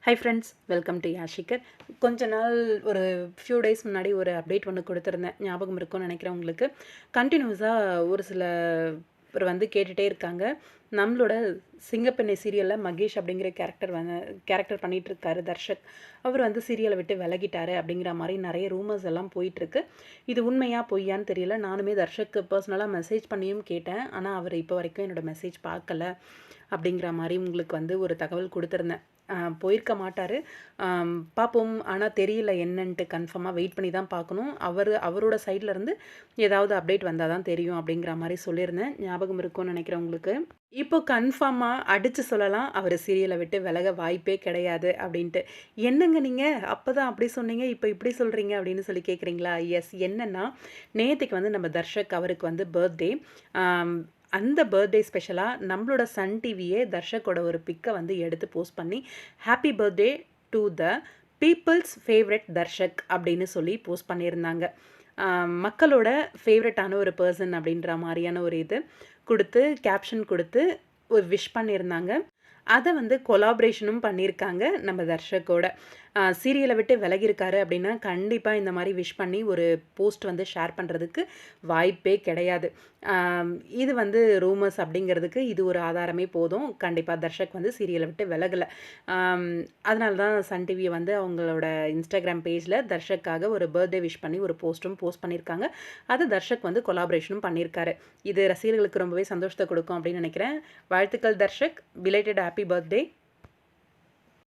High friends, welcome to யாஷிகர். கொஞ்ச நாள் ஒரு ஃபியூ டேஸ் முன்னாடி ஒரு அப்டேட் ஒன்று கொடுத்துருந்தேன். ஞாபகம் இருக்கும்னு நினைக்கிறேன் உங்களுக்கு. கண்டினியூஸாக ஒரு சில பேர் வந்து கேட்டுகிட்டே இருக்காங்க. நம்மளோட சிங்கப்பெண்ணை சீரியலில் மகேஷ் அப்படிங்கிற கேரக்டர் பண்ணிகிட்டு இருக்காரு தர்ஷக். அவர் வந்து சீரியலை விட்டு விலகிட்டாரு அப்படிங்கிற மாதிரி நிறைய ரூமர்ஸ் எல்லாம் போயிட்டுருக்கு. இது உண்மையா பொய்யான்னு தெரியல. நானுமே தர்ஷக்கு பர்சனலாக மெசேஜ் பண்ணியும் கேட்டேன். ஆனால் அவர் இப்போ வரைக்கும் என்னோடய மெசேஜ் பார்க்கல அப்படிங்கிற மாதிரி உங்களுக்கு வந்து ஒரு தகவல் கொடுத்துருந்தேன். போயிருக்க மாட்டார், பார்ப்போம். ஆனால் தெரியல என்னன்ட்டு, கன்ஃபார்மாக வெயிட் பண்ணி தான் பார்க்கணும். அவரோட சைட்லேருந்து ஏதாவது அப்டேட் வந்தால் தான் தெரியும் அப்படிங்கிற மாதிரி சொல்லியிருந்தேன். ஞாபகம் இருக்கும்னு நினைக்கிறேன் உங்களுக்கு. இப்போ கன்ஃபார்மாக அடித்து சொல்லலாம், அவர் சீரியலை விட்டு விலக வாய்ப்பே கிடையாது அப்படின்ட்டு. என்னங்க நீங்கள் அப்போ தான் அப்படி சொன்னீங்க, இப்போ இப்படி சொல்கிறீங்க அப்படின்னு சொல்லி கேட்குறீங்களா? எஸ், என்னென்னா நேற்றுக்கு வந்து நம்ம தர்ஷக் அவருக்கு வந்து பர்த்டே. அந்த பர்த்டே ஸ்பெஷலாக நம்மளோட சன் டிவியே தர்ஷக்கோட ஒரு பிக்கை வந்து எடுத்து போஸ்ட் பண்ணி ஹாப்பி பர்த்டே டு த பீப்புள்ஸ் ஃபேவரட் தர்ஷக் அப்படின்னு சொல்லி போஸ்ட் பண்ணியிருந்தாங்க. மக்களோட ஃபேவரட்டான ஒரு பர்சன் அப்படின்ற மாதிரியான ஒரு இது கொடுத்து கேப்ஷன் கொடுத்து ஒரு விஷ் பண்ணியிருந்தாங்க. அதை வந்து கொலாபரேஷனும் பண்ணியிருக்காங்க நம்ம தர்ஷக்கோட. சீரியலை விட்டு விலகியிருக்காரு அப்படின்னா கண்டிப்பாக இந்த மாதிரி விஷ் பண்ணி ஒரு போஸ்ட் வந்து ஷேர் பண்ணுறதுக்கு வாய்ப்பே கிடையாது. இது வந்து ரூமர்ஸ் அப்படிங்கிறதுக்கு இது ஒரு ஆதாரமே போதும். கண்டிப்பாக தர்ஷக் வந்து சீரியலை விட்டு விலகலை. அதனால தான் சன் டிவியை வந்து அவங்களோட இன்ஸ்டாகிராம் பேஜில் தர்ஷக்காக ஒரு பர்த்டே விஷ் பண்ணி ஒரு போஸ்ட்டும் போஸ்ட் பண்ணியிருக்காங்க. அது தர்ஷக் வந்து கொலாபரேஷனும் பண்ணியிருக்காரு. இது ரசிகர்களுக்கு ரொம்பவே சந்தோஷத்தை கொடுக்கும் அப்படின்னு நினைக்கிறேன். வாழ்த்துக்கள் தர்ஷக், பிலேட்டட் ஹாப்பி பர்த்டே.